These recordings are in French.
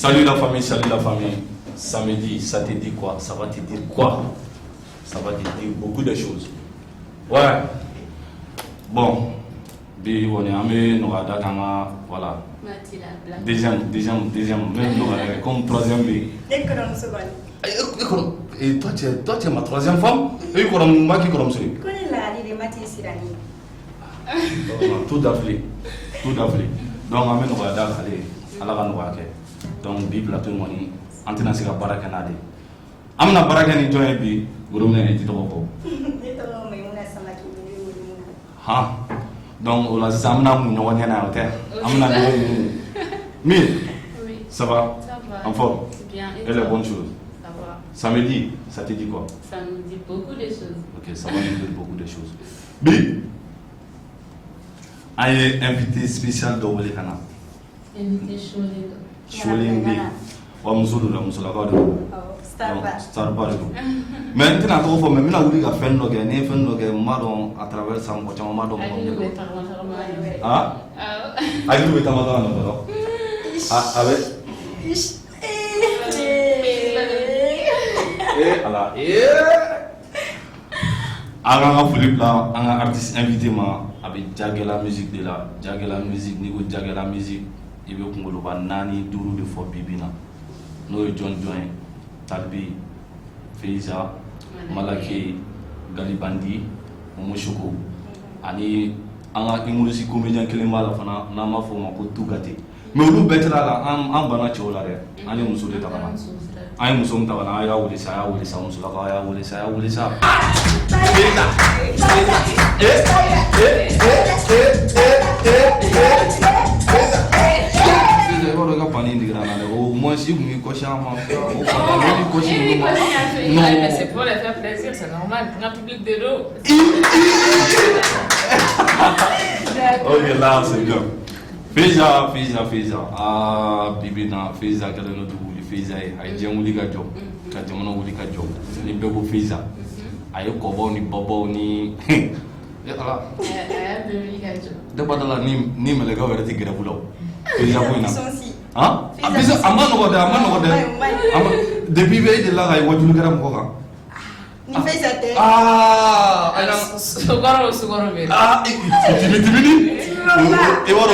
Salut la famille, salut la famille. Samedi, ça te dit quoi? Ça va te dire quoi? Ça va te dire beaucoup de choses. Ouais. Bon. Bi on est amé, nous avons voilà. Deuxième, même nous comme troisième bi. Et toi tu es ma troisième femme? Et quoi moi qui comme ça? Tout d'afflé. Donc amé nous avons aller à la vanouake. Donc Bible tout le monde antena sika baraka nade. Amna baraka ni joye bi gurumne eti to ko. Ha. Donc on a samna mu no wona hôtel. Amna mais oui. Ça va? En forme? Bien. Et les bonnes choses? Ça va. Samedi, ça te dit quoi? Ça me dit beaucoup de choses. OK, ça va nous dire beaucoup de choses. Bi. Aye invité spécial de Wole Kana. Invité Choling bi. Wa musulu la musula ka do. Star bar. Mais tu n'as pas fait mais mina wuli ka fen no ge ne fen no ge ma don à travers ça ko chama ma don mo. Ah? Ayi be tamata no do. Ah avec ala anga Philippe là anga artiste invité ma avec Jagela musique de la Jagela musique ni ko Jagela musique ibe kungolo ba nani duru de fo bibina no John Join Talbi Feiza Malaki Galibandi Momoshoko ani anga imulisi comédien kelema la fana na ma fo ma ko Tugate mais olu bɛtɛ la an bana cɛw la dɛ an ye muso de ta kana an ye muso ta kana a y'a wele sa muso la a y'a wele sa i b'a dɔn ka pani digira na dɛ o moins si kun b'i kɔsi an ma o pani kɔsi non mais c'est pour les faire plaisir c'est normal un public de l'eau. Ok là c'est bien. Feiza ah bibina Feiza kala no dugu Feiza ay jenguli ka job ka jamono wuli ka job ni bebo Feiza ay ko bo ni bobo ni ya ala ay bebo ka job de badala ni mele ga werati gere bulo Feiza ko ina ha Feiza amano ko da ama depuis be de la ay wajul garam ko ka ni Feiza te ala sugoro be timini e waro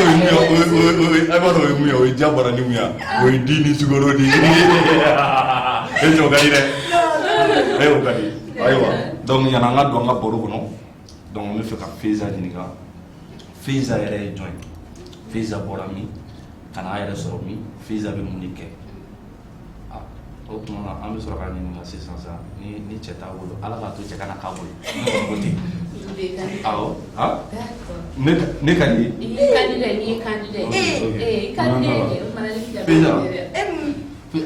mu yo jabara ni mu ya o dini sugoro di e jo gari de e o gari aywa donc yana nga do nga boru kono donc me fe ka Feiza dinika Feiza ere join Feiza borami kana ere soro mi Feiza be munike ah o kuma am soro ka ni nga sisansa ni cheta wolo ala ba to cheka na kabul ko ti awo ah ne kan ni candidate Feiza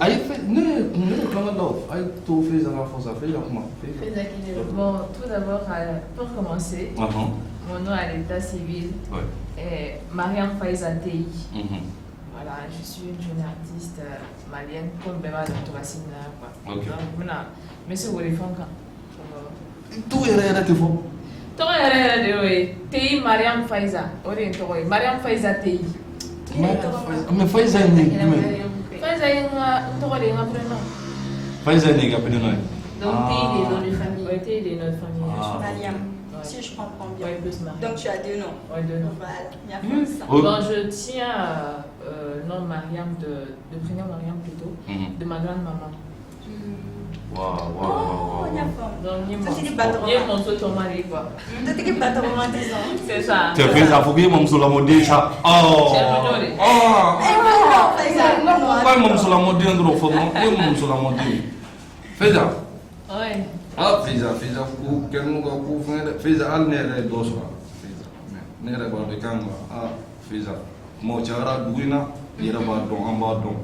ay ne comment donc ay to Feiza na força Feiza comment Feiza qui est bon tout d'abord pour commencer mon nom à l'état civil est Mariam Faiza Tei. Voilà, je suis une jeune artiste malienne comme Beba de Touracine quoi. OK. Maintenant monsieur Wolifonka. Tout est te fo Toi de Tei Mariam Faiza. Ori to Mariam Faiza Tei. Mais Faiza ni Faiza inga to de nga prénom. Faiza ni ga prénom. Donc Tei des noms de famille. Tei de notre famille. Mariam. Si je comprends bien. Plus Mariam. Donc tu as deux noms. Ouais, deux noms. Voilà. Ça. Bon, je tiens nom Mariam de prénom Mariam plutôt, de ma grande-maman. Wow. Donc, ça c'est des bateaux. Il y a mon saut au mari quoi. Tu t'es bateau romantisant. C'est ça. Tu fais ça, faut que mon solo modi ça. Oh. Pas mon solo modi ndro fo non. Mon solo modi. Fais ça. Ouais. Ah, Feiza ku kenno ko ku Feiza al nere do so. Feiza. Nere ba de kanga. Ah, Feiza. Mo chara dugina, yera ba don amba don.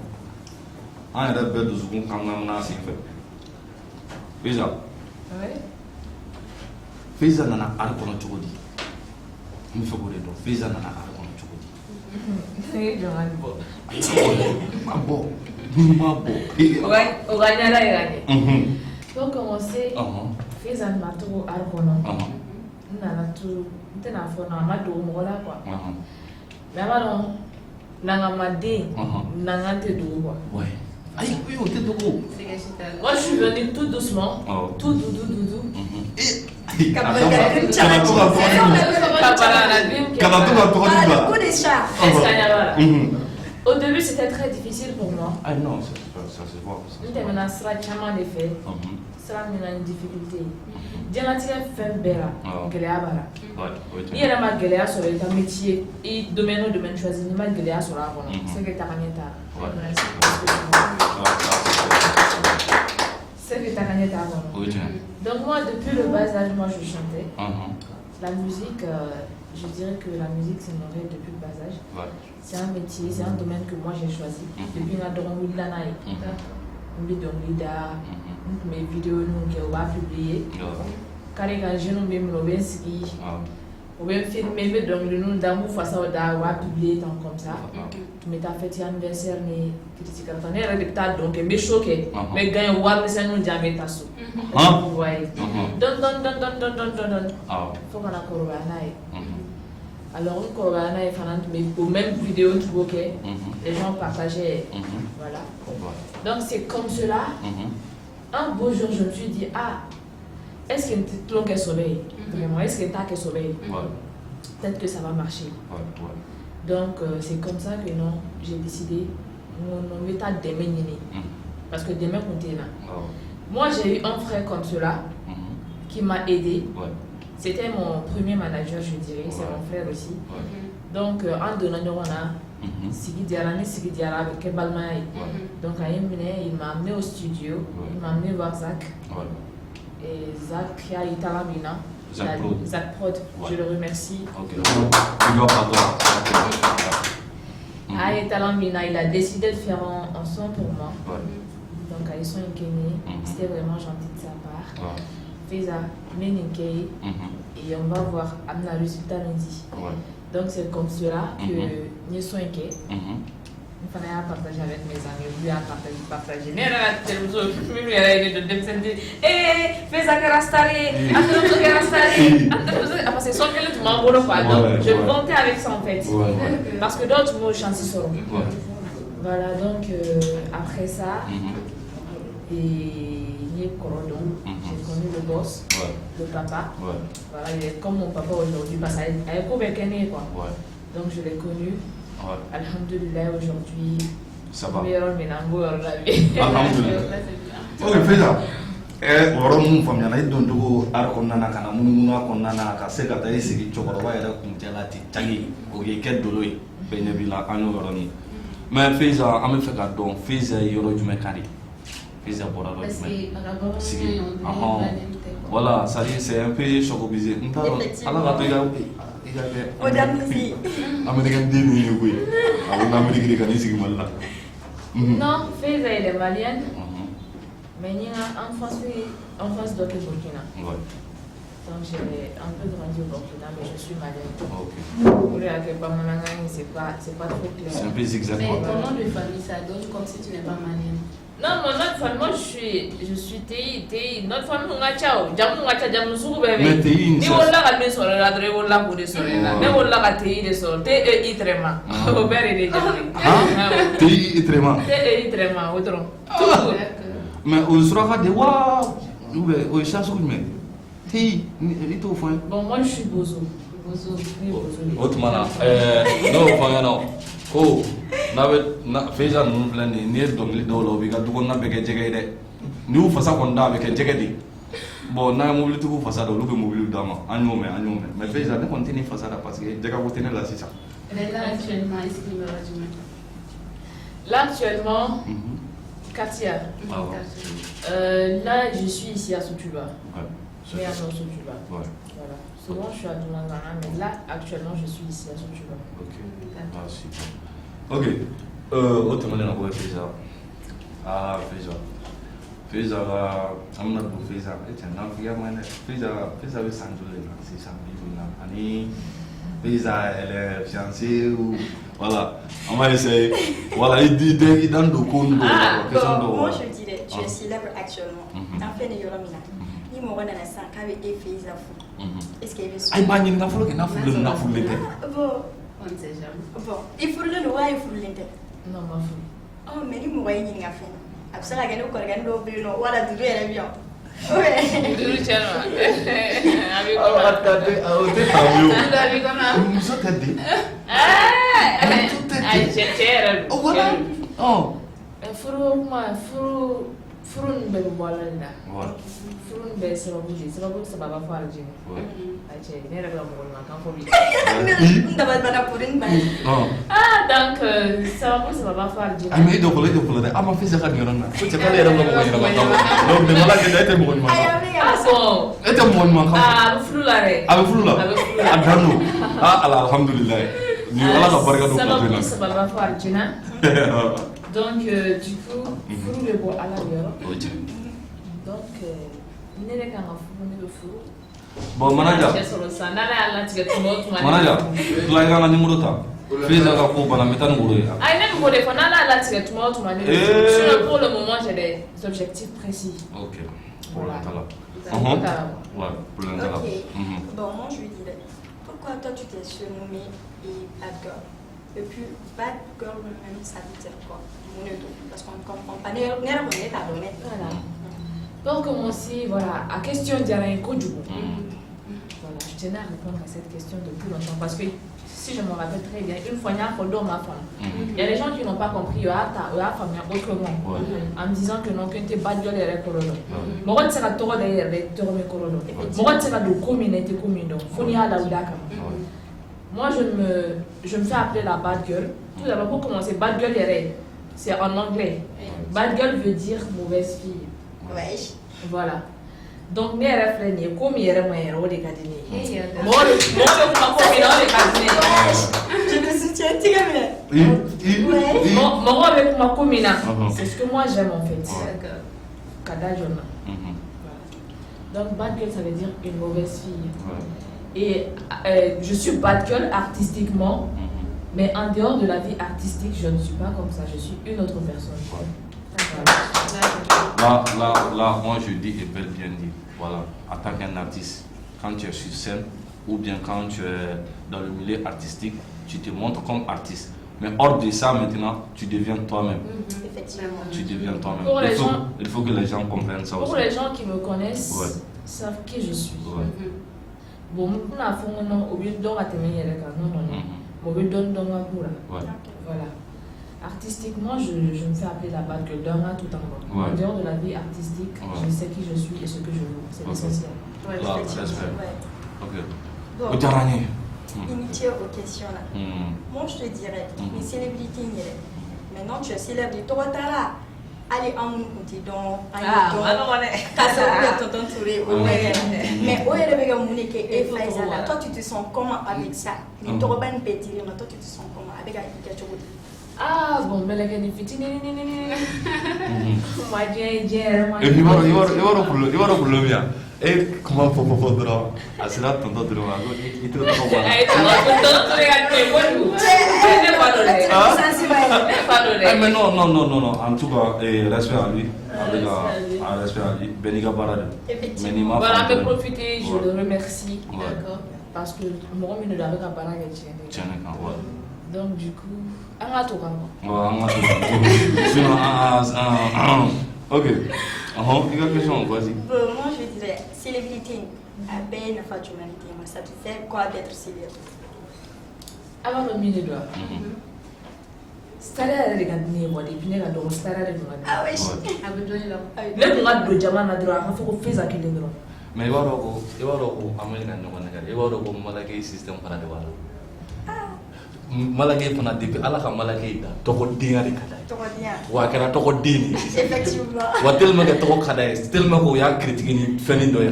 An yɛrɛ bɛɛ dusukun kamana sen fɛ Feiza Feiza nana ari kɔnɔ cogo di n bɛ fɛ k'o de dɔn Feiza nana ari kɔnɔ cogo di ma bɔ ni ma bɔ o ka ɲala yɛrɛ de pour commencer Feiza ma togo ari kɔnɔ n nana tu n tɛna fɔ non a ma don mɔgɔ la quoi mais a b'a dɔn Nangamade, Nangante Dogo. Ouais. Aïe, oui, on était Dogo. Moi, je suis venue tout doucement, tout doudou. Et au début, c'était très difficile pour moi. Ah non, ça se voit. Maintenant, ça a tellement d'effet. Ça a une difficulté. Dianatia fait bella, Gléabara. Il y a ma Gléa sur le métier et domaine choisi, ni ma Gléa sur la bonne. C'est que t'as gagné ta. C'est que t'as gagné ta bonne. Donc, moi, depuis le bas âge, moi, je chantais. La musique, je dirais que la musique, c'est mon rêve depuis le bas âge. C'est un métier, c'est un domaine que moi j'ai choisi. Depuis ma mes vidéos, nous avons publié. Quand les gens ont même le ski, ou même filmé, donc nous avons publié comme ça. Mais tu as fait un anniversaire, mais tu as dit que donc je suis choqué. Mais quand on voit ça, nous avons mis ta soupe. Don. Faut qu'on a corona. Alors, on corona est fanant, mais pour même vidéo qui bokeh, les gens partageaient. Voilà. Donc, c'est comme cela. Un beau jour, je me suis dit, est-ce qu'il y a une petite longue soleil? Vraiment, est-ce qu'il y a un soleil? Peut-être que ça va marcher. Donc, c'est comme ça que non, j'ai décidé, mon état demain. Parce que demain, on est là. Moi, j'ai eu un frère comme cela qui m'a aidé. C'était mon premier manager, je dirais, c'est mon frère aussi. Donc, en donnant, on a Sigi Diara, avec Kebalmaï. Donc, il m'a amené au studio, il m'a amené voir Zach. Et Zach qui a été à la mina. Zach Prod, je le remercie. Il a décidé de faire un son pour moi. Donc, ils sont Kenya. C'était vraiment gentil de sa part. Fais ça, Méninkei, et on va voir le résultat lundi. Donc c'est comme cela que nous sommes inquiets. Il fallait partager avec mes amis, lui à partager. Mais là, fais ça que rastari, parce que sans que tu m'envoies pas. Donc je montais avec ça en fait. Parce que d'autres mots chantés seront. Voilà, donc après ça, j'ai connu le boss, le papa. Voilà, il est comme mon papa aujourd'hui, parce qu'il est quoi. Donc je l'ai connu. Alhamdulillah, aujourd'hui, ça va. Meilleur ménango dans la vie. Alhamdulillah. Ok, fais ça. Ɔrɔ mun faamuyana I don cogo art kɔnɔna na ka na munumunu a kɔnɔna na ka se ka taa I sigi cɛkɔrɔba yɛrɛ kuncɛla ten tagi o k'i kɛ dolo ye bɛɛ ɲɛ b'i la an y'o yɔrɔnin mais Feza an bɛ fɛ ka dɔn Feza ye yɔrɔ jumɛn ka di Feza bɔra yɔrɔ jumɛn sigi voilà ça dit c'est un peu choc-obisé n t'a dɔn ala ka to I ka kɛ américain den ninnu ye koyi a ko n'Amérique de ka n'i sigi Mali la. Non, Feza elle est malienne. Mais il y a en France d'autres Burkina. Donc j'ai un peu grandi au Burkina, mais je suis malienne. Pour lui, avec c'est pas trop clair. C'est un peu zigzag. Mais ton nom de famille, ça donne comme si tu n'es pas malienne. Non, mon nom de famille, moi je suis TI. Notre famille, on a ciao. Jamu sugu bébé. Mais TI, ni wala ka min sɔrɔ la dɔrɔn I wala k'o de sɔrɔ la. Ne wala ka TI de sɔrɔ. TEI traitement. O bɛɛ de jamu. TI traitement. TEI traitement, o dɔrɔn. Mais o suraka de wa ou bien o chasse ou mais TI I t'o fɔ. Bon, moi je suis bozo. O tuma na n'o fɔ an ɲɛna ko n'a bɛ Feza ninnu filɛ nin ye n'i ye dɔnkili dɔw la o b'i ka dukɔnɔna bɛɛ kɛ jɛgɛ ye dɛ n'i y'u fasa kɔni da a bɛ kɛ jɛgɛ de bon n'a ye mobilitigiw fasa da olu bɛ mobiliw d'a ma an y'o mɛn mais Feza ne kɔni tɛ nin fasa da parce que jɛgɛ ko tɛ ne la sisan. Là actuellement est-ce qu'il me reste du Là actuellement Katia. Là je suis ici à Sotuba. Je suis à Sotuba. Voilà. Souvent je suis à Doumangana, mais là actuellement je suis ici à Sotuba. Ok. Ah super. Ok. Autrement on a Feza. Ah Feza la amna do Feza. Et na fiya mana Feza be sanjole na c'est ça na ani Feza elle est fiancée ou voilà. On va essayer. Voilà, il dit dans le compte. Moi je dirais, tu es célèbre actuellement. En fait, il m'a dit que tu es Feza. Est-ce qu'il y a Aïe, pas une affaire qui n'a pas de bon. On ne sait jamais. Bon, il faut le droit, il faut l'intérêt. Non, ma fille. Oh, mais il m'a dit qu'il a fait. Après, il a gagné au Corgan, il a oublié, voilà, tout est bien. Ouais. Dulu chama. Abi Ah, koma. attendez, ah, on est pas Abi koma. mieux. Nous sommes tendés. Ai chere. Oh, voilà. Oh. Furu bɛ bɛ bɔ ala de la. Ouais. Furu bɛ sababu de sababu saba fɔ alijini. Ouais. A cɛ ne yɛrɛ bɛ mɔgɔ ɲuman kan fɔ bi. N dabali banna pour une balle. Oh. Ah donc sababu saba fɔ alijini. Ai, mais il doit dɛ. Ah, ma fille, c'est quand il y en a. Faut que tu aies un mɔgɔ ɲuman. Donc, de malade, tu es mɔgɔ ɲuman. Ah bon. E tɛ mɔgɔ ɲuman kan. Ah a bɛ furu la dɛ. A bɛ furu la. A bɛ furu la. A dan don. Ah, ala alhamdulillah. Ni ala ka barika don sababu plateau saba fɔ alijina. la. Donc du coup furu bɛ bɔ ala de yɔrɔ. O cɛ. Donc ne yɛrɛ kan ka furu ne bɛ furu. Bon, manager. Cɛ sɔrɔ sisan n'ala y'a latigɛ tuma o tuma. Manager. Tila i ka n ka numéro ta. Fils ka ko bana n bɛ taa ni woro ye. Ayi ne bɛ k'o de fɔ n'ala y'a latigɛ tuma o tuma ne bɛ furu. Sinon pour le moment j'ai des objectifs précis. Ok. Voilà. Ouais, problème t'a la. Ok. Bon, moi je lui dirais, pourquoi toi tu t'es surnommé et bad girl? Et puis, bad girl même, ça veut dire quoi? Parce qu'on ne comprend pas. Voilà. Pour commencer, voilà, à question d'Alain Kodjougou. Voilà, je tenais à répondre à cette question depuis longtemps parce que si je me rappelle très bien, une fois, il y a un condom ma femme. Il y a des gens qui n'ont pas compris, il y a femme autrement. En me disant que non, que tu es bad girl et colono. Moi, c'est la tour d'ailleurs, les tours de colono. Moi, c'est la de commune et de commune. Donc, il faut y aller là. Moi, je me fais appeler la bad girl. Tout d'abord, pour commencer, bad girl, c'est en anglais. Bad girl veut dire mauvaise fille. Ouais. Voilà. Donc, mes réflènes, comme il y a un rôle de gardien. Je me soutiens, tu es Mon rôle avec ma commune, c'est ce que moi j'aime en fait. Kadajona. Donc, bad girl, ça veut dire une mauvaise fille. Et je suis bad girl artistiquement, mais en dehors de la vie artistique, je ne suis pas comme ça. Je suis une autre personne. Là, moi je dis et bel bien dit. Voilà, en tant qu'un artiste, quand tu es sur scène ou bien quand tu es dans le milieu artistique, tu te montres comme artiste. Mais hors de ça, maintenant, tu deviens toi-même. Effectivement. Tu deviens toi-même. Il faut que les gens comprennent ça aussi. Pour les gens qui me connaissent, savent qui je suis. Bon, on a fait un nom, au lieu de voilà. Artistiquement, je me fais appeler la bad girl d'un tout en bas. En dehors de la vie artistique, je sais qui je suis et ce que je veux. C'est essentiel. Ouais, Ok. Bon, inutile aux questions là. Moi, je te dirais, les célébrités, maintenant tu es célèbre, toi, t'as là. Allez, en nous, donc, mais où est le Monique et Faisal? Toi, tu te sens comment avec ça? Les Torban Pétir, toi, tu te sens comment avec quelque chose? Ah bon, mais la gagne fiti ni. Moi j'ai. Et puis il va le bien. Et comment faut dra? Ah c'est là tonton dra. Il te trop mal. Mais non. En tout cas, respect à lui. Respect à lui. Beniga Barade. Voilà, me profiter, je le remercie. D'accord. Parce que moi, je ne l'avais pas parlé. Donc du coup, on va tout ok. Il y a une question, vas-y. Moi, je dirais, célébrité, ça te fait quoi d'être célèbre? Avant le milieu de doigts. C'est-à-dire que les gens qui ont des stars, ah oui, les gens qui ont des droits, il faut faire ça. Mais il va y avoir un système pour la malaki fana depuis ala ka malaki da toko dinga de kada wa kera toko dini effectivement wa tellement que toko kada est tellement ko ya critique ni feni do ya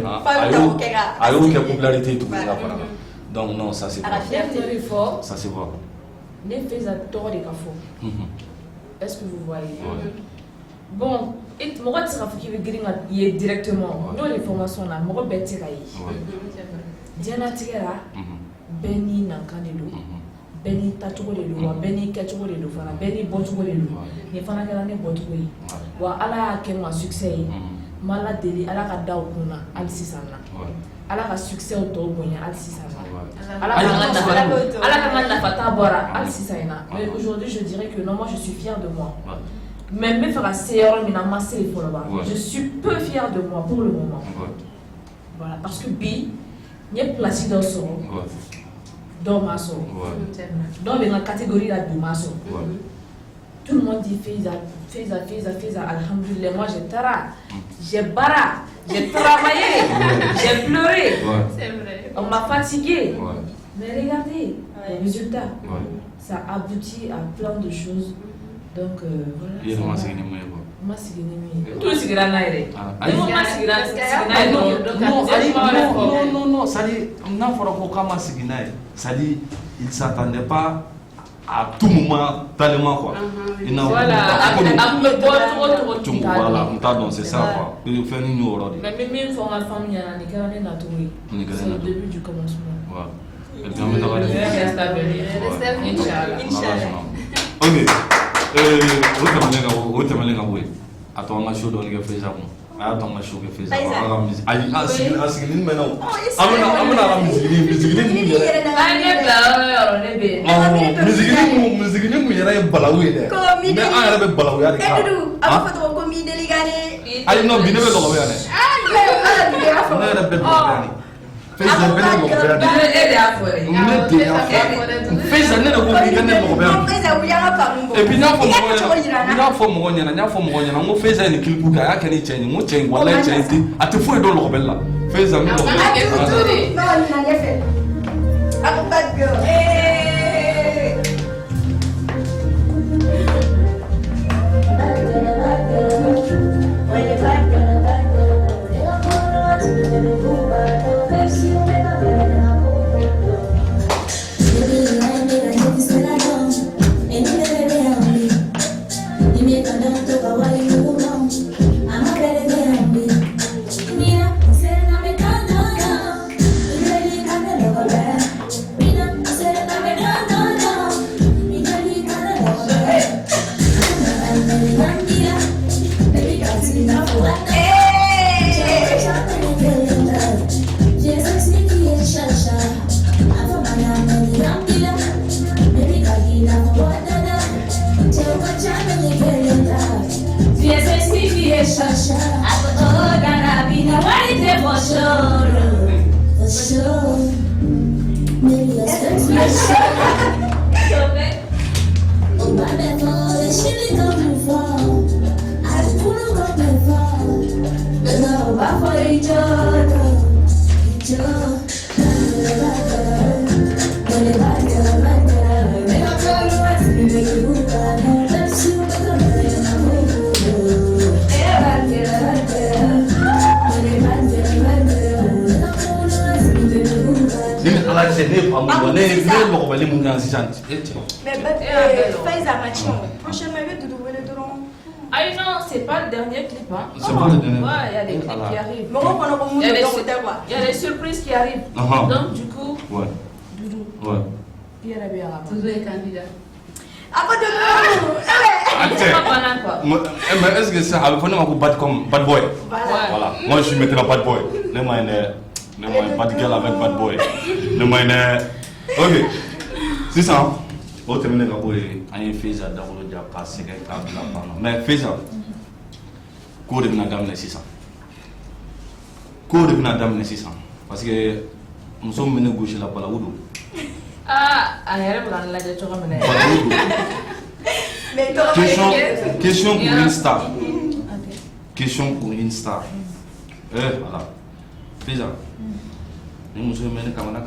ayo ke popularité tout ça fara donc non ça c'est à la fierté du fort ça c'est vrai ne fais à tort des cafos est-ce que vous voyez bon et moi tu seras qui veut gringa y directement nous les formations là moi betira yi diana tigera beni nankanelo beni tacogo de do wa beni kɛcogo de do fana beni bɔcogo de do ni fana kɛra ne bɔcogo ye wa ala y'a kɛ ma succès ye ma la deli ala ka da o kun na hali sisan na ala ka succès o tɔ bonya hali sisan Ala ka nafata bɔra hali sisan in na. Mais aujourd'hui je dirais que non, moi je suis fière de moi. Mais me fɛ ka se yɔrɔ min na ma se fɔlɔ ba. Je suis peu fière de moi pour le moment. Voilà, parce que bi n ye place dɔ sɔrɔ dɔw ma sɔrɔ dɔw bɛ n ka catégorie la bi ma sɔrɔ. Tout le monde dit Faiza, alhamdoulilah. Moi, j'ai bara, j'ai travaillé, j'ai pleuré. C'est vrai. On m'a fatigué. Mais regardez, les résultats, ça aboutit à plein de choses. Donc, voilà. Il s'attendait pas à tout moment tellement quoi. Voilà, c'est ça quoi. Il fait une horreur. Mais même une fois ma famille a c'est le début du commencement. Voilà. Ah non, c'est pas le dernier clip. Hein. C'est pas le dernier. Ouais, il y a des clips qui arrivent. Il y a des surprises qui arrivent. Donc, du coup, Doudou. Il y a bien Doudou est candidat. Mais est-ce que ça a fait bad comme bad boy? Voilà. Moi je suis maintenant bad boy. Ne m'en bad girl avec bad boy. Ne m'en ok. C'est ça. Au terminé la boy, un Faiza d'abord déjà passé quelqu'un de la panne. Mais Faiza, quoi de venir d'amener 600? Quoi de venir d'amener 600? Parce que nous sommes menés gauche la palaoudou. Question pour une star. Question pour une star. Voilà. Faiza. Nous sommes menés comme un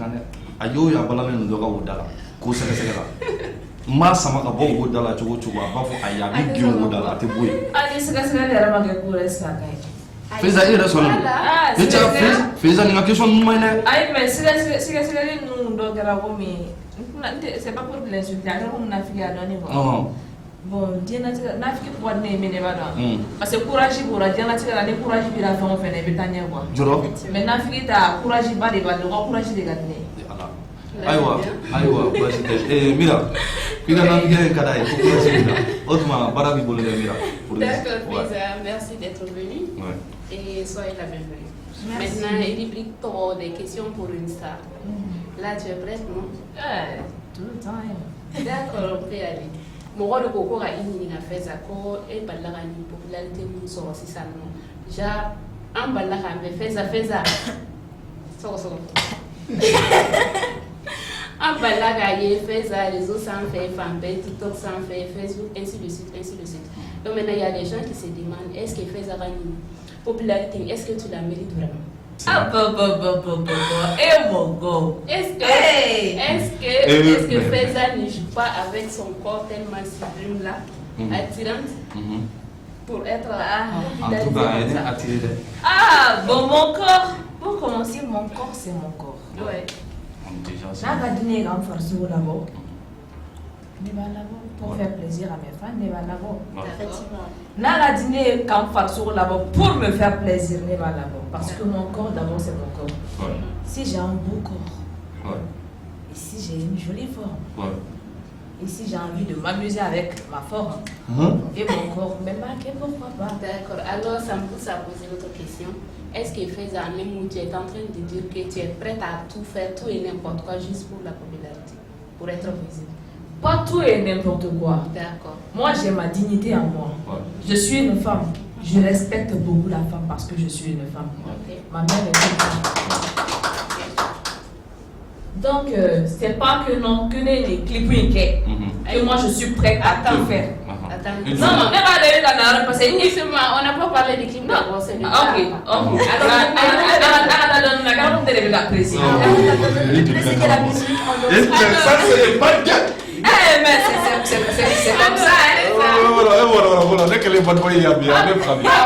ayo ya balame ndo ka wodala ko sega sega ma sama ka bo wodala chugo chugo ba fo aya bi gyo wodala te boy ali sega sega le rama ke ko resa kai Faiza ira solo déjà Faiza ni question nous maine ay mais sega le nous ndo gara ko mi c'est pas pour l'insulter on a fait à donner bon Dieu n'a fait pour ne me ne ba don parce que courage pour Dieu n'a fait ne courage bi la fond on fait ne betanya quoi mais n'a fait ta courage ba de ba de courage de gagner Aïwa, mira, D'accord, Faiza, merci d'être venu et soyez la bienvenue. Merci. Maintenant, rubrique toi des questions pour une star. Là, tu es prête, non? Tout le temps. D'accord, on peut y aller. Mon rôle de coco a une fait ça et par la popularité nous sort aussi ça non. Déjà, un balaka fait ça. So. Un balaka fait ça, les autres s'en fait, fanpage, TikTok s'en fait, Facebook, ainsi de suite, ainsi de suite. Donc maintenant il y a des gens qui se demandent est-ce que fait ça une popularité, est-ce que tu la mérites vraiment? Ah, et mon go. Est-ce que Faiza ne joue pas avec son corps tellement sublime là, attirante, pour être En tout cas, elle est attirée. Ah, bon, mon corps. Pour commencer, mon corps, c'est mon corps. Ouais. Déjà, c'est. N'a pas dîner en farce d'abord. Pour faire plaisir à mes fans, ne va d'abord. Effectivement. N'a pas dîner en farce d'abord pour me faire plaisir, ne va d'abord. Parce que mon corps, d'abord, c'est mon corps. Ouais. Si j'ai un beau corps, Ouais. et si j'ai une jolie forme, Ouais. et si j'ai envie de m'amuser avec ma forme et mon corps, mais pourquoi pas? D'accord. Alors, ça me pousse à poser l'autre question. Est-ce que Faiza, même où tu es en train de dire que tu es prête à tout faire, tout et n'importe quoi, juste pour la popularité, pour être visible? Pas tout et n'importe quoi. D'accord. Moi, j'ai ma dignité en moi. Ouais. Je suis une femme. Je respecte beaucoup la femme parce que je suis une femme. Ok. Ma mère est une femme. Donc, c'est pas que non, que les clips que moi je suis prête à tout faire. Attends. Non, non, pas aller dans la parce que Justement, on n'a pas parlé des clips d'abord, c'est ok. Alors, C'était la musique en Et ça, c'est pas bien. mais c'est comme ça, Voilà. Dès qu'elle est bonne, il y a bien. Ah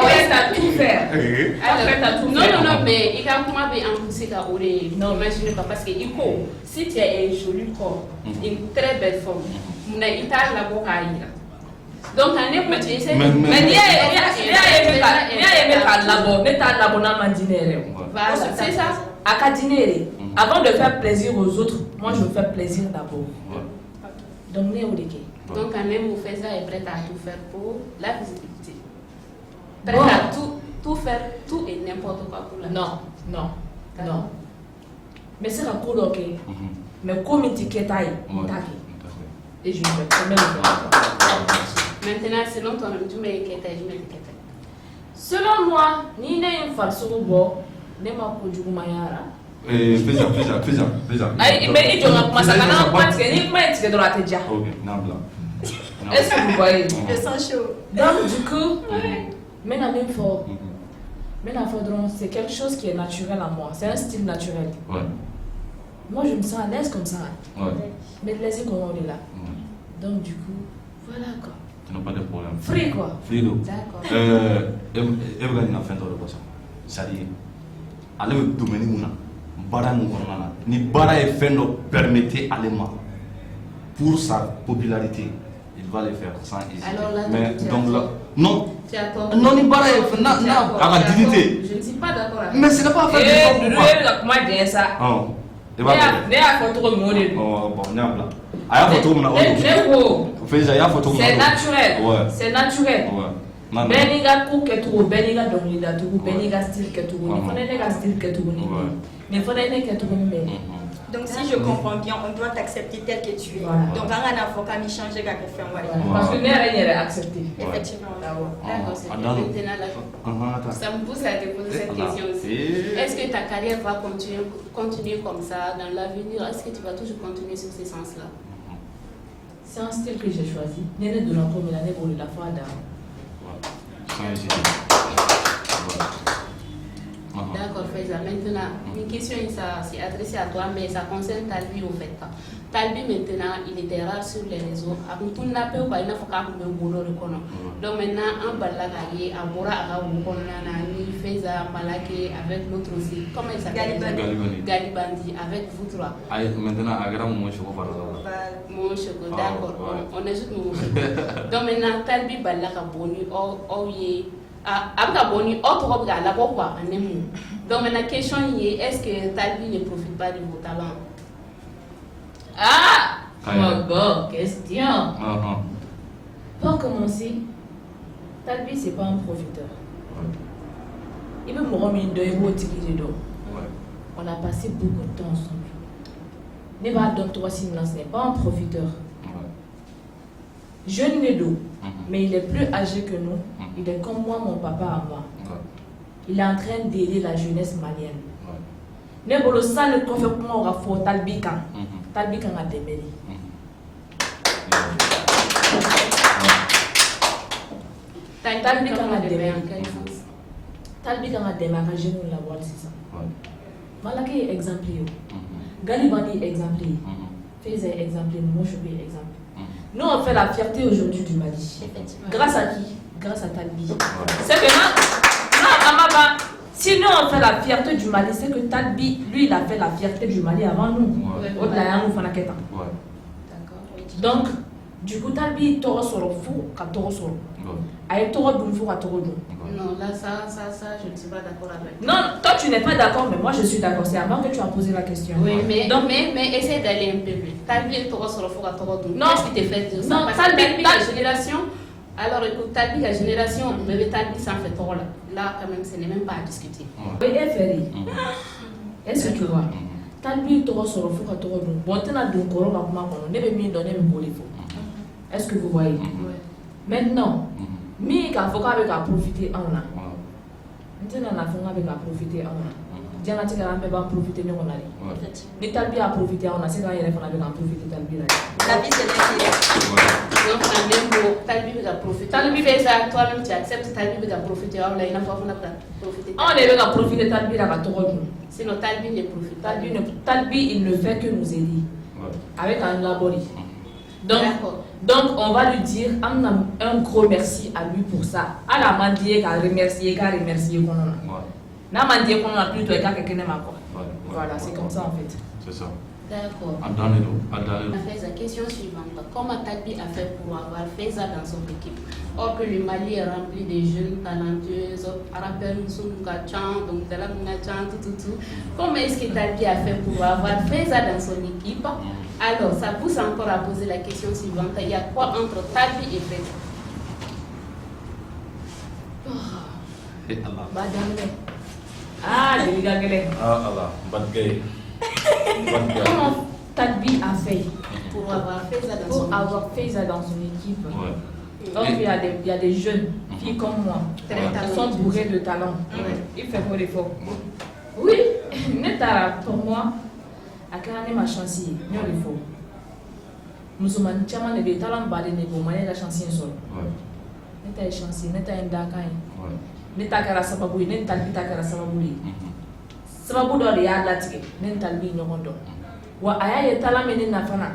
ouais, t'as tout faire. Après, t'as tout faire. Non, mais il y a comment bien en pousser à oreille. Non, imaginez pas parce que si tu as un joli corps, une très belle forme, il t'a la boca à ira. Donc, on est petit, c'est. Mais il y a labo, mais t'as labo dans ma dîner. Voilà, c'est ça. À qu'à dîner, avant de faire plaisir aux autres, moi je veux faire plaisir d'abord. Donc, n'est-ce pas? Donc, quand même, Faiza est prête à tout faire pour la visibilité. Prête à tout faire, tout et n'importe quoi pour la Non. Mais c'est la cour ok. Mais comme tu es taille, et je vais quand même Maintenant, selon toi, tu mets qu'est-ce. selon moi, ni ne farce au bord, ne m'a pas du mayara. Fais-ça. Mais il doit commencer à parce que ni moi tu dois te dire. Ok, non, blanc. Est-ce que vous voyez? Je sens chaud. Donc du coup, maintenant même fort. Maintenant c'est quelque chose qui est naturel à moi. C'est un style naturel. Ouais. Moi je me sens à l'aise comme ça. Ouais. Mais laissez comment on est là. Donc du coup, voilà quoi. Tu n'as pas de problème. Free quoi. Frido. D'accord. Evelyn a fait un de c'est-à-dire, allez me domaine mouna, bara mon corona. Ni bara est fait nous permettait à l'aimer pour sa popularité. Il va le faire sans hésiter. Alors là, mais tu as donc là, tort. non. Tu as tort. Non, ni bara est fait, Tu as tort. à la dignité. Je ne suis pas d'accord avec Mais ce n'est pas fait Eh, de nous comment dire ça? Oh, et Ne va. a photo modèle. Oh, bon, n'y a pas. Ah, il y a photo mon C'est naturel. Ouais. C'est naturel. Ouais. Non, non. Beniga ku ketu, beniga donida tu, beniga style ketu, ni fone nega style ketu ni. Mais fone nega ketu ni. Donc si je comprends bien, on doit t'accepter tel que tu es. Voilà. Donc on a un avocat qui change de faire Parce que n'est rien accepté. Effectivement. D'accord, c'est bien. Maintenant, là, ça me pousse à te poser cette question aussi. Est-ce que ta carrière va continuer comme ça dans l'avenir? Est-ce que tu vas toujours continuer sur ce sens-là? C'est un style que j'ai choisi. N'est de l'encore mais l'année pour la fois d'avant. D'accord, Faiza. Maintenant, une question, ça c'est adressé à toi, mais ça concerne Talbi au fait. Talbi, maintenant, il était rare sur les réseaux. Donc maintenant, un balagaye, un bora à Ni Faiza, Malaké, avec l'autre aussi. Comment il s'appelle? Galibandi, avec vous trois. Maintenant, à grand moment, je vois Mon chocolat, d'accord. On ajoute mon chocolat. Donc maintenant, Talbi Balaga Boni, Abga Boni, autre regard, la pourquoi en amour. Donc maintenant, question est est-ce que Talbi ne profite pas de vos talents? Ah! Bonne question. Pour commencer, Talbi, c'est pas un profiteur. Il veut me remettre on a passé beaucoup de temps ensemble. Ne va donc toi si ce n'est pas un profiteur. Jeune Nedo, mais il est plus âgé que nous. Il est comme moi, mon papa à moi. Il est en train d'aider la jeunesse malienne. Nebolo ça ne confie pas au rapport Talbikan. Talbikan a démêlé. Talbikan a démêlé. Talbikan a démarré, je ne la vois c'est ça. Malaki est exemplaire. Galibani est exemplaire. Fais un exemplaire, moi je suis exemple. Nous on fait la fierté aujourd'hui du Mali. Grâce à qui? Grâce à Talbi. C'est que non, si nous on fait la fierté du Mali, c'est que Talbi, lui il a fait la fierté du Mali avant nous. Donc, du coup Talbi toro soro fou, ka toro soro. Aïe toro dun fou, ka toro dun. Non, là, ça, je ne suis pas d'accord avec. Non, toi tu n'es pas d'accord, mais moi je suis d'accord. C'est avant que tu as posé la question. Oui, mais essaie d'aller un peu plus. Talbi est trop sur le four à trop doux. Non, qu'est-ce qui te fait dire ça? Non, Talbi, la génération. Alors écoute, Talbi, la génération, bébé Talbi, ça en fait trop là. Là, quand même, ce n'est même pas à discuter. Oui, est-ce que tu vois? Talbi, trop sur le four à trop doux. Bon, tu n'as donc pas comment ne veut m'y donner le mot. Est-ce que vous voyez? Maintenant. Mais quand faut avec à profiter en a. Maintenant on a fait avec à profiter en a. Diana tu vas pas profiter de on a. Les Talbi à profiter en a, c'est quand il est avec à profiter Talbi là. La vie c'est l'équilibre. Donc on a même beau Talbi va profiter. Talbi fait ça toi-même tu acceptes Talbi va profiter là il n'a pas profiter. On est là à profiter Talbi là à tout. Sinon Talbi ne profite. Talbi il ne fait que nous aider. Avec un labori. Donc, on va lui dire un gros merci à lui pour ça. À la mandier, qu'à remercier. La mandier qu'on a plutôt qu'à quelqu'un n'a pas. Voilà, c'est comme ça en fait. C'est ça. D'accord. On a fait la question suivante. Comment Talbi a fait pour avoir fait ça dans son équipe? Or que le Mali est rempli de jeunes talentueux, rappeurs, donc tout. Comment est-ce que Talbi a fait pour avoir fait ça dans son équipe? Alors, ça pousse encore à poser la question suivante. Il y a quoi entre Talbi et Feza? Ah, je vais gagner. Ah, Allah, Badgay. Comment Talbi a fait pour avoir fait ça dans son équipe? Donc, il y a des jeunes filles comme moi qui sont bourrées de talent. Il fait pour l'effort. Oui, pour moi. Akana ma chantier, non il faut. Nous sommes tellement de talents balés ne pour manier la chantier seul. N'était chantier, n'était un dakai. N'était qu'à sababu, n'était talbi takara sababu. Sababu do ya latike, n'était talbi nyokondo. Wa aya talent meni na fana.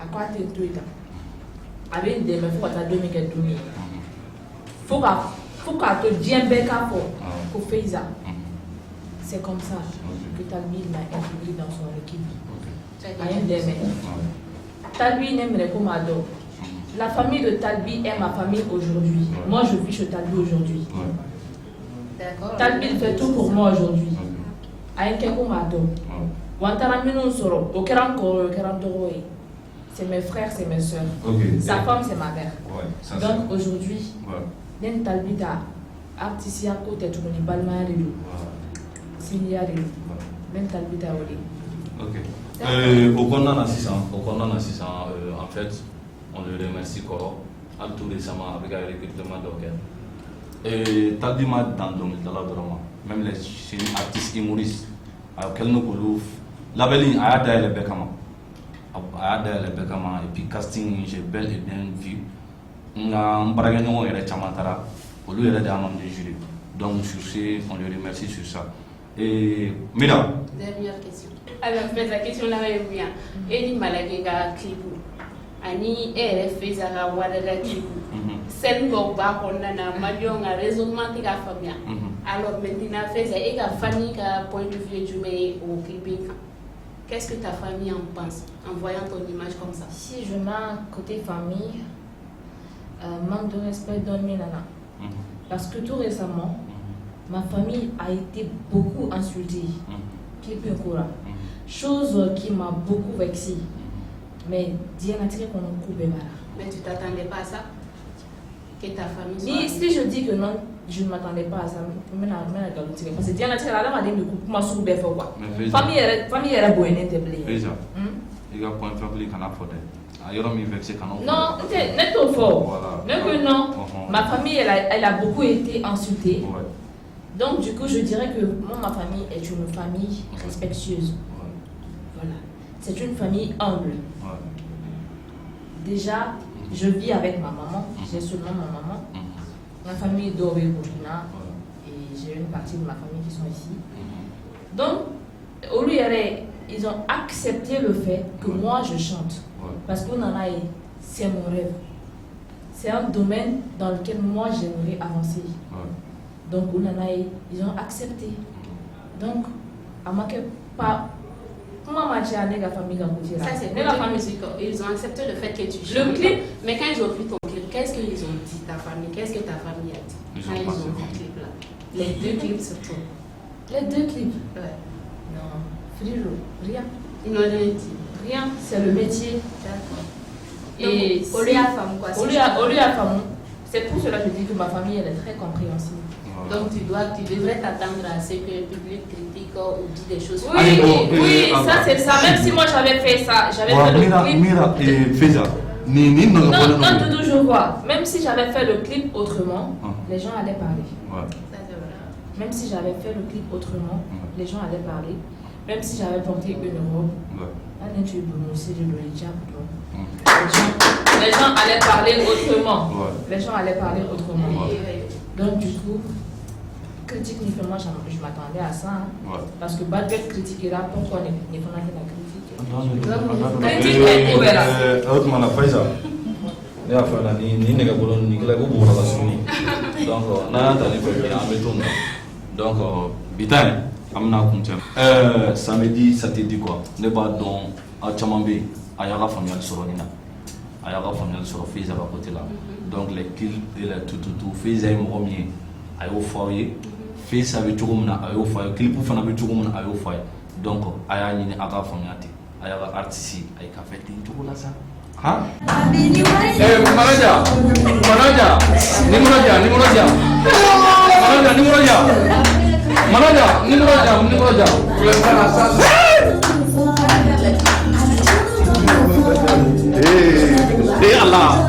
Akwa te tuita. Avec des mais faut que tu donnes quelque chose. Faut que tu diens beka pour faire ça. C'est comme ça que Talbi m'a intégré dans son équipe. Talbi n'aimerait comme ado. La famille de Talbi est ma famille aujourd'hui. Moi, je vis chez Talbi aujourd'hui. Talbi fait tout pour moi aujourd'hui. C'est mes frères, c'est mes soeurs. Sa femme, c'est ma mère. Donc aujourd'hui, Talbi a artiste à côté de tout le monde. Au Condana 600, en fait, on le remercie Koro, tout récemment avec un recrutement d'Oker. Et Talbi m'a dans le drama, même les artistes humoristes, auxquels nous pouvons. La belle a d'ailleurs le Bekama. Et puis casting, j'ai bel et bien vu. On a un baragano et la Chamatara, au lieu de la de jury. Donc, sur ce, on le remercie sur ça. Et Mira. Dernière question. Alors, la question là est bien. Et il m'a dit que Ani fait ça à Wadala Clip. C'est bon, on a Marion a raisonnement de la famille. Alors, maintenant, fait ça et la famille qui a point de vue du meilleur au Québec. Qu'est-ce que ta famille en pense en voyant ton image comme ça? Si je mets côté famille, manque de respect dans mes nanas. Parce que tout récemment, ma famille a été beaucoup insultée. Chose qui m'a beaucoup vexée. Mais Diana a tiré qu'on a coupé. Mais tu t'attendais pas à ça? que ta famille soit. Si je dis que non, je ne m'attendais pas à ça, parce que Diana, tu sais, la dame a dit que quoi. Famille est bonne, déjà. Il y a un point faible qu'on a fait. Non, n'est au fort. Non, ma famille, elle a beaucoup été insultée. Donc, du coup, je dirais que moi, ma famille est une famille respectueuse. Voilà. C'est une famille humble. Déjà, je vis avec ma maman. J'ai seulement ma maman. Ma famille est d'Oré, Burkina. Et j'ai une partie de ma famille qui sont ici. Donc, au lieu, ils ont accepté le fait que moi, je chante. Parce qu'on en a, c'est mon rêve. C'est un domaine dans lequel moi, j'aimerais avancer. Donc, ils ont accepté. Donc, à ma pas. Comment la famille ça, c'est la famille. Ils ont accepté le fait que tu chantes. Le clip. Mais quand ils ont vu ton clip, qu'est-ce qu'ils ont dit, ta famille? Qu'est-ce que ta famille a dit quand ils ont vu le clip là? Les deux clips surtout. Les deux clips? Ouais. Non. Friro, rien. Ils n'ont rien dit. Rien, c'est le métier. D'accord. Et au lieu à femme, quoi. Au lieu à femme, c'est pour cela que je dis que ma famille elle est très compréhensive. Donc tu devrais t'attendre à ce que le public critique ou dit des choses. Oui, ça c'est ça. Même si moi j'avais fait ça, j'avais fait le clip. Mira et Feza. Non, Doudou, je vois. Même si j'avais fait le clip autrement, les gens allaient parler. Même si j'avais fait le clip autrement, les gens allaient parler. Même si j'avais porté une robe, les gens allaient parler autrement. Les gens allaient parler autrement. Donc du coup, critique moi je m'attendais à ça. Parce que Badbet critiquera, pourquoi ne pas la critique? Critique est ouverte. Ne y'a fɔ la ni nɛgɛ bolo ni kila ko bɔra la suni donc n'a y'a ta ni fɛn an bɛ to na donc bitan an bɛna kuncɛ samedi samedi quoi ne b'a dɔn a caman bɛ yen a y'a ka faamuyali sɔrɔ nin na a y'a ka faamuyali sɔrɔ Feza ka côté la donc les kills et les tout Feza ye mɔgɔ min ye a y'o fɔ aw ye Feza bɛ cogo min na a y'o fɔ a ye clip fana bɛ cogo min na a y'o fɔ a ye donc a y'a ɲini a ka faamuya ten a y'a ka artiste a ye ka fɛ ten cogo la sa. Manaja, Allah.